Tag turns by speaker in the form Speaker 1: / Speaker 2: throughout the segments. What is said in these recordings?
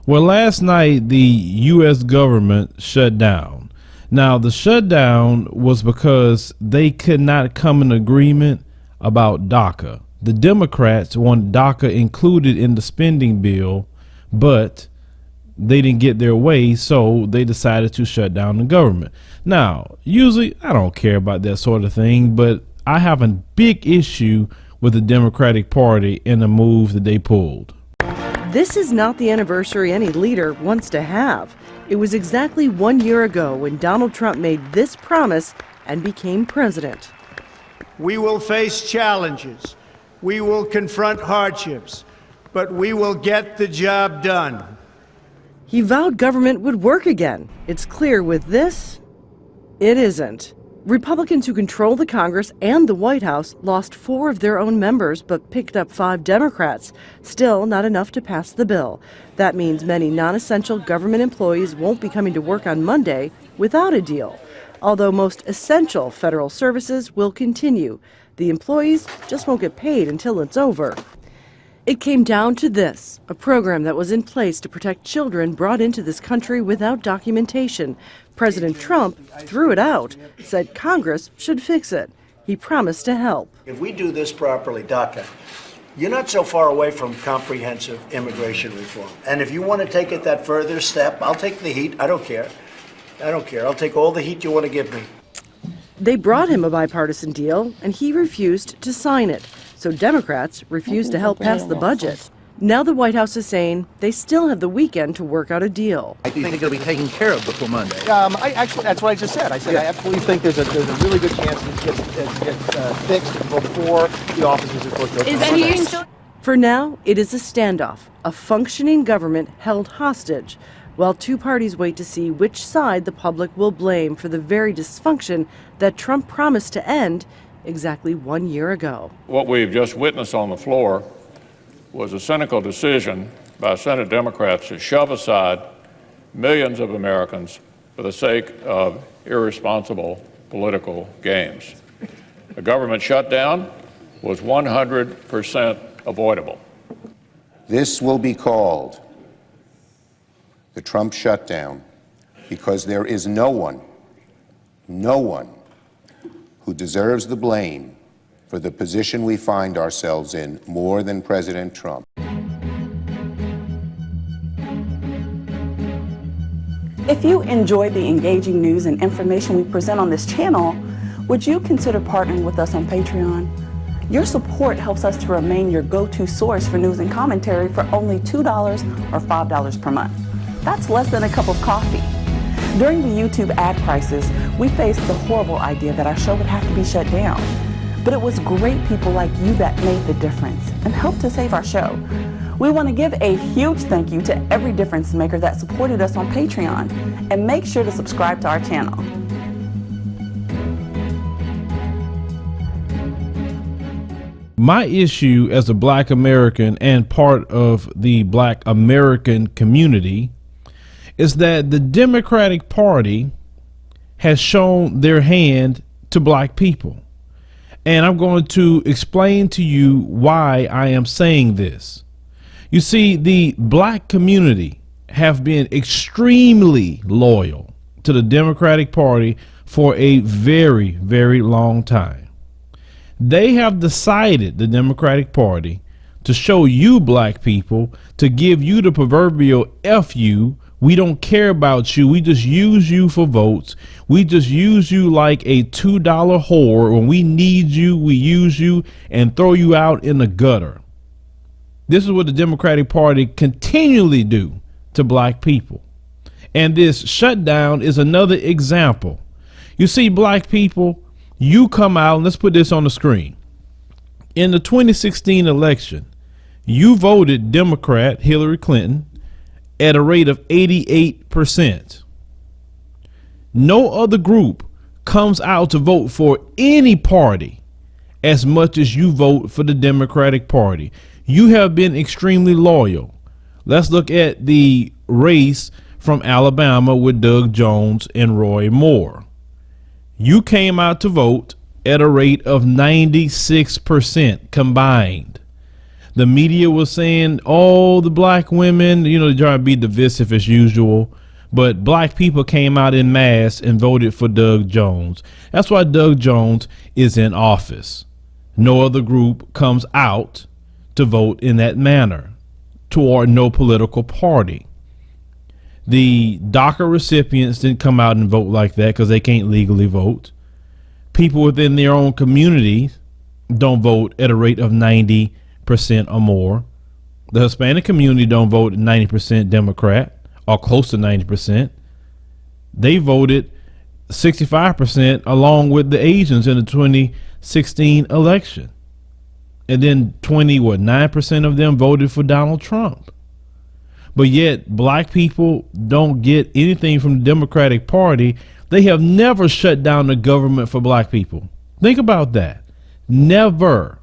Speaker 1: Well, last night the U.S. government shut down. Now, the shutdown was because they could not come in agreement about DACA. The Democrats want DACA included in the spending bill, but they didn't get their way, so they decided to shut down the government. Now, usually I don't care about that sort of thing, but I have a big issue with the Democratic Party and the move that they pulled.
Speaker 2: This is not the anniversary any leader wants to have. It was exactly 1 year ago when Donald Trump made this promise and became president.
Speaker 3: We will face challenges. We will confront hardships, but we will get the job done.
Speaker 2: He vowed government would work again. It's clear with this, it isn't. Republicans who control the Congress and the White House lost 4 of their own members but picked up 5 Democrats. Still not enough to pass the bill. That means many non-essential government employees won't be coming to work on Monday without a deal. Although most essential federal services will continue. The employees just won't get paid until it's over. It came down to this, a program that was in place to protect children brought into this country without documentation. President Trump threw it out, said Congress should fix it. He promised to help.
Speaker 4: If we do this properly, DACA, you're not so far away from comprehensive immigration reform. And if you want to take it that further step, I'll take the heat. I don't care. I'll take all the heat you want to give me.
Speaker 2: They brought him a bipartisan deal, and he refused to sign it. So Democrats refused to help pass the budget. Now the White House is saying they still have the weekend to work out a deal.
Speaker 5: I think it'll be taken care of before Monday.
Speaker 6: Actually, that's what I just said. I said I absolutely think there's a really good chance it gets fixed before the officers are supposed to open.
Speaker 2: For now, it is a standoff, a functioning government held hostage, while 2 parties wait to see which side the public will blame for the very dysfunction that Trump promised to end exactly 1 year ago.
Speaker 7: What we've just witnessed on the floor was a cynical decision by Senate Democrats to shove aside millions of Americans for the sake of irresponsible political games. The government shutdown was 100% avoidable.
Speaker 8: This will be called the Trump shutdown because there is no one who deserves the blame for the position we find ourselves in more than President Trump.
Speaker 9: If you enjoy the engaging news and information we present on this channel, would you consider partnering with us on Patreon? Your support helps us to remain your go-to source for news and commentary for only $2 or $5 per month. That's less than a cup of coffee. During the YouTube ad crisis, we faced the horrible idea that our show would have to be shut down. But it was great people like you that made the difference and helped to save our show. We want to give a huge thank you to every difference maker that supported us on Patreon, and make sure to subscribe to our channel.
Speaker 1: My issue as a Black American and part of the Black American community is that the Democratic Party has shown their hand to Black people. And I'm going to explain to you why I am saying this. You see, the Black community have been extremely loyal to the Democratic Party for a very, very long time. They have decided, the Democratic Party, to show you Black people, to give you the proverbial F you. We don't care about you. We just use you for votes. We just use you like a $2 whore. When we need you, we use you and throw you out in the gutter. This is what the Democratic Party continually do to Black people. And this shutdown is another example. You see, Black people, you come out, and let's put this on the screen. In the 2016 election, you voted Democrat Hillary Clinton at a rate of 88%. No other group comes out to vote for any party as much as you vote for the Democratic Party. You have been extremely loyal. Let's look at the race from Alabama with Doug Jones and Roy Moore. You came out to vote at a rate of 96% combined. The media was saying, oh, the black women, they're trying to be divisive as usual. But black people came out in mass and voted for Doug Jones. That's why Doug Jones is in office. No other group comes out to vote in that manner toward no political party. The DACA recipients didn't come out and vote like that because they can't legally vote. People within their own community don't vote at a rate of 90% or more. The Hispanic community don't vote at 90% Democrat or close to 90%. They voted 65% along with the Asians in the 2016 election. And then 9% of them voted for Donald Trump. But yet black people don't get anything from the Democratic Party. They have never shut down the government for black people. Think about that. Never.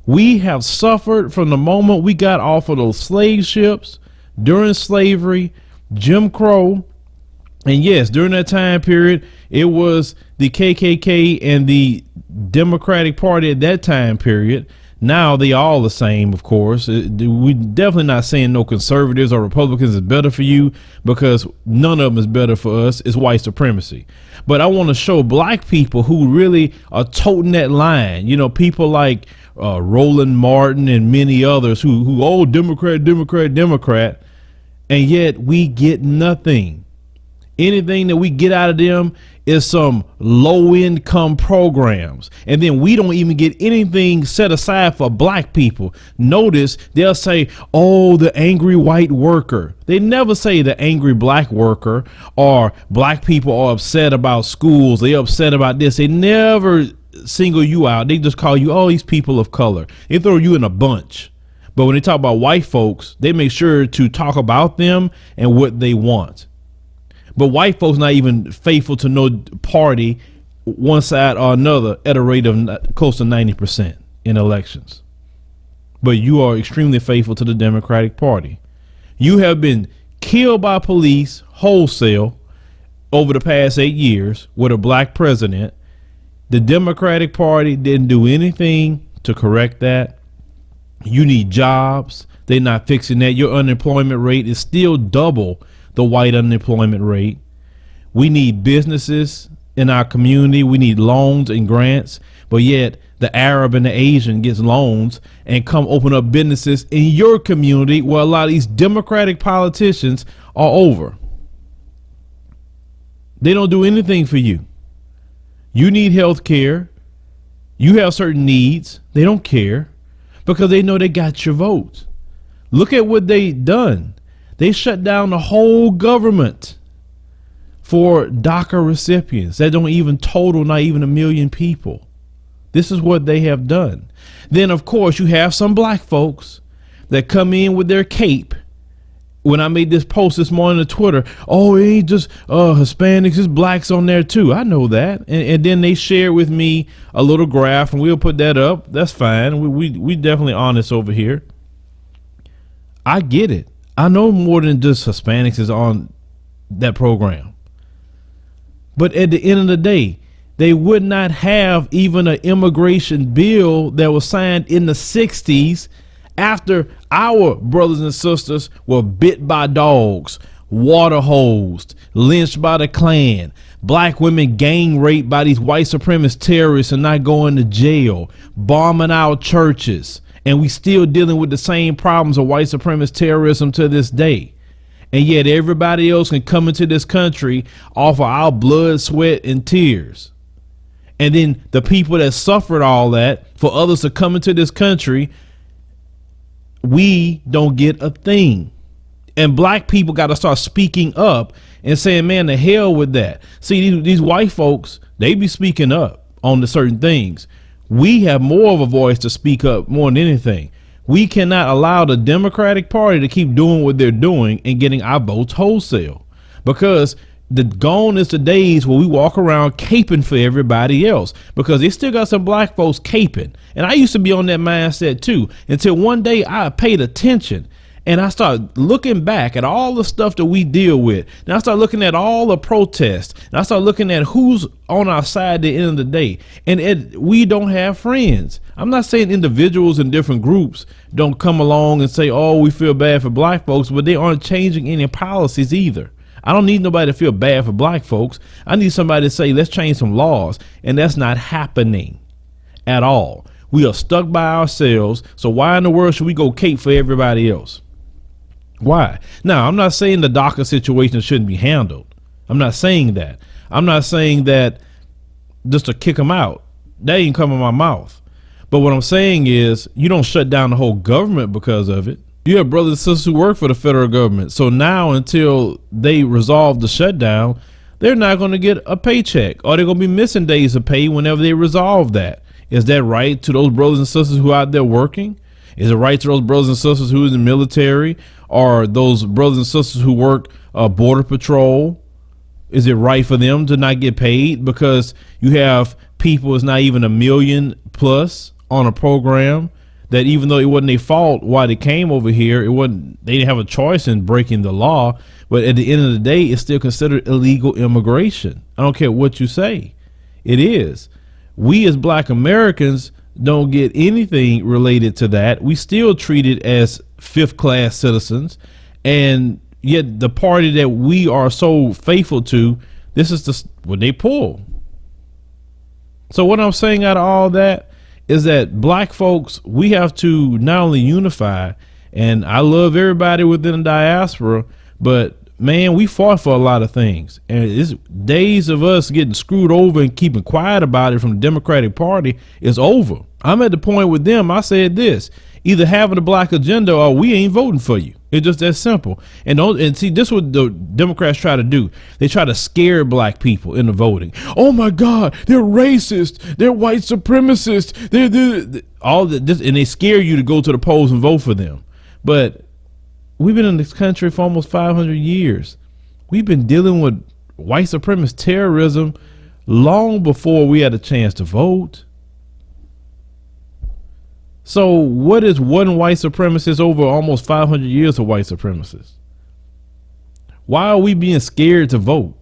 Speaker 1: We have suffered from the moment we got off of those slave ships during slavery, Jim Crow. And yes, during that time period, it was the KKK and the Democratic Party at that time period. Now they all the same, of course. We definitely not saying no conservatives or Republicans is better for you, because none of them is better for us. It's white supremacy. But I want to show black people who really are toting that line. People like Roland Martin and many others who oh, Democrat, Democrat, Democrat. And yet we get nothing. Anything that we get out of them is some low income programs. And then we don't even get anything set aside for black people. Notice they'll say, oh, the angry white worker. They never say the angry black worker or black people are upset about schools. They're upset about this. They never single you out. They just call you, oh, these people of color. They throw you in a bunch. But when they talk about white folks, they make sure to talk about them and what they want. But white folks not even faithful to no party, one side or another, at a rate of close to 90% in elections. But you are extremely faithful to the Democratic Party. You have been killed by police wholesale over the past 8 years with a black president. The Democratic Party didn't do anything to correct that. You need jobs. They're not fixing that. Your unemployment rate is still double the white unemployment rate. We need businesses in our community. We need loans and grants, but yet the Arab and the Asian gets loans and come open up businesses in your community where a lot of these Democratic politicians are over. They don't do anything for you. You need health care. You have certain needs. They don't care because they know they got your vote. Look at what they done. They shut down the whole government for DACA recipients that don't even total, not even 1 million people. This is what they have done. Then, of course, you have some black folks that come in with their cape. When I made this post this morning on Twitter, oh, it ain't just Hispanics, it's blacks on there too. I know that. And then they share with me a little graph, and we'll put that up. That's fine. We definitely honest over here. I get it. I know more than just Hispanics is on that program. But at the end of the day, they would not have even an immigration bill that was signed in the 60s after our brothers and sisters were bit by dogs, water hosed, lynched by the Klan, black women gang raped by these white supremacist terrorists and not going to jail, bombing our churches. And we still dealing with the same problems of white supremacist terrorism to this day. And yet everybody else can come into this country off of our blood, sweat, and tears. And then the people that suffered all that, for others to come into this country, we don't get a thing. And black people got to start speaking up and saying, man, the hell with that. See, these white folks, they be speaking up on the certain things. We have more of a voice to speak up more than anything. We cannot allow the Democratic Party to keep doing what they're doing and getting our votes wholesale, because gone is the days where we walk around caping for everybody else, because they still got some black folks caping. And I used to be on that mindset too, until one day I paid attention And I start looking back at all the stuff that we deal with. And I start looking at all the protests. And I start looking at who's on our side at the end of the day. And we don't have friends. I'm not saying individuals in different groups don't come along and say, oh, we feel bad for black folks, but they aren't changing any policies either. I don't need nobody to feel bad for black folks. I need somebody to say, let's change some laws. And that's not happening at all. We are stuck by ourselves. So why in the world should we go cape for everybody else? Why? Now, I'm not saying the DACA situation shouldn't be handled. I'm not saying that. I'm not saying that just to kick them out. That ain't come in my mouth. But what I'm saying is you don't shut down the whole government because of it. You have brothers and sisters who work for the federal government. So now until they resolve the shutdown, they're not going to get a paycheck, or they're going to be missing days of pay whenever they resolve that. Is that right to those brothers and sisters who are out there working? Is it right to those brothers and sisters who are in the military, or those brothers and sisters who work border patrol? Is it right for them to not get paid because you have people, it's not even 1 million plus on a program that even though it wasn't their fault why they came over here, they didn't have a choice in breaking the law, but at the end of the day, it's still considered illegal immigration. I don't care what you say. It is. We as black Americans don't get anything related to that. We still treat it as fifth class citizens, and yet the party that we are so faithful to, this is what they pull. So what I'm saying out of all that is that black folks, we have to not only unify, and I love everybody within the diaspora, but man, we fought for a lot of things, and it's days of us getting screwed over and keeping quiet about it from the Democratic Party is over. I'm at the point with them, I said this: either having a black agenda or we ain't voting for you. It's just that simple. And see, this is what the Democrats try to do. They try to scare black people into voting. Oh my God, they're racist. They're white supremacists. They're all this, and they scare you to go to the polls and vote for them. But we've been in this country for almost 500 years. We've been dealing with white supremacist terrorism long before we had a chance to vote. So what is one white supremacist over almost 500 years of white supremacists? Why are we being scared to vote?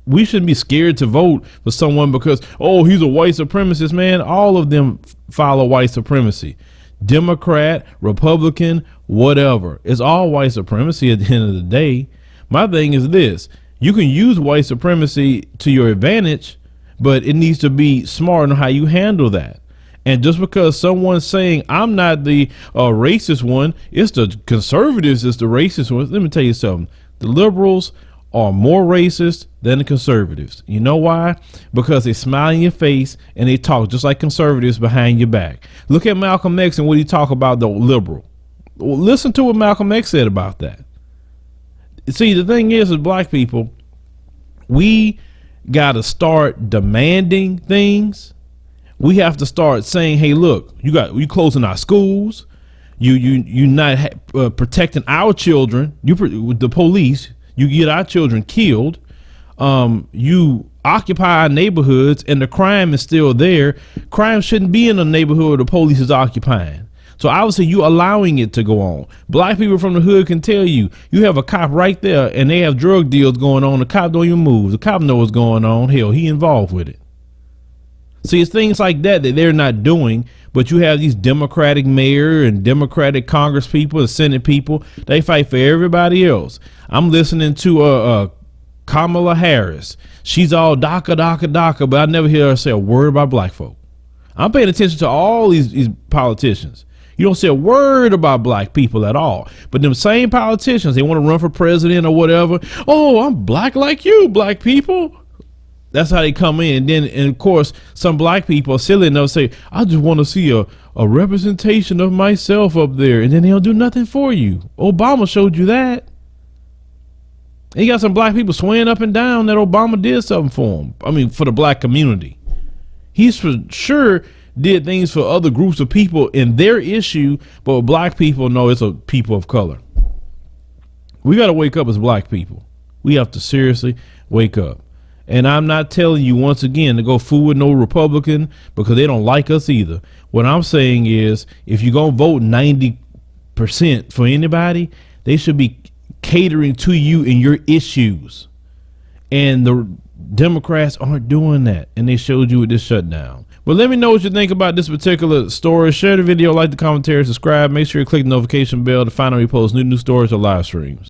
Speaker 1: We shouldn't be scared to vote for someone because, oh, he's a white supremacist, man. All of them follow white supremacy. Democrat, Republican, whatever. It's all white supremacy at the end of the day. My thing is this: you can use white supremacy to your advantage, but it needs to be smart on how you handle that. And just because someone's saying I'm not the racist one, it's the conservatives is the racist one. Let me tell you something. The liberals are more racist than the conservatives. You know why? Because they smile in your face and they talk just like conservatives behind your back. Look at Malcolm X and what he talk about the liberal. Well, listen to what Malcolm X said about that. See, the thing is, as black people, we got to start demanding things. We have to start saying, hey, look, you closing our schools. You not protecting our children. With the police, you get our children killed. You occupy our neighborhoods and the crime is still there. Crime shouldn't be in a neighborhood the police is occupying. So obviously you allowing it to go on. Black people from the hood can tell you have a cop right there and they have drug deals going on. The cop don't even move. The cop knows what's going on. Hell, he involved with it. See, it's things like that they're not doing, but you have these Democratic mayor and Democratic Congress people and Senate people. They fight for everybody else. I'm listening to Kamala Harris. She's all DACA, DACA, DACA, but I never hear her say a word about black folk. I'm paying attention to all these politicians. You don't say a word about black people at all. But them same politicians, they want to run for president or whatever. Oh, I'm black like you, black people. That's how they come in. And of course, some black people are silly and they'll say, I just want to see a representation of myself up there. And then they'll do nothing for you. Obama showed you that. And you got some black people swaying up and down that Obama did something for them. I mean, for the black community. He's for sure did things for other groups of people in their issue, but with black people, no, it's a people of color. We got to wake up as black people. We have to seriously wake up. And I'm not telling you once again to go fool with no Republican because they don't like us either. What I'm saying is if you're going to vote 90 for anybody, they should be catering to you and your issues. And the Democrats aren't doing that. And they showed you with this shutdown. But let me know what you think about this particular story. Share the video, like the commentary, subscribe. Make sure you click the notification bell to find out when we post new stories or live streams.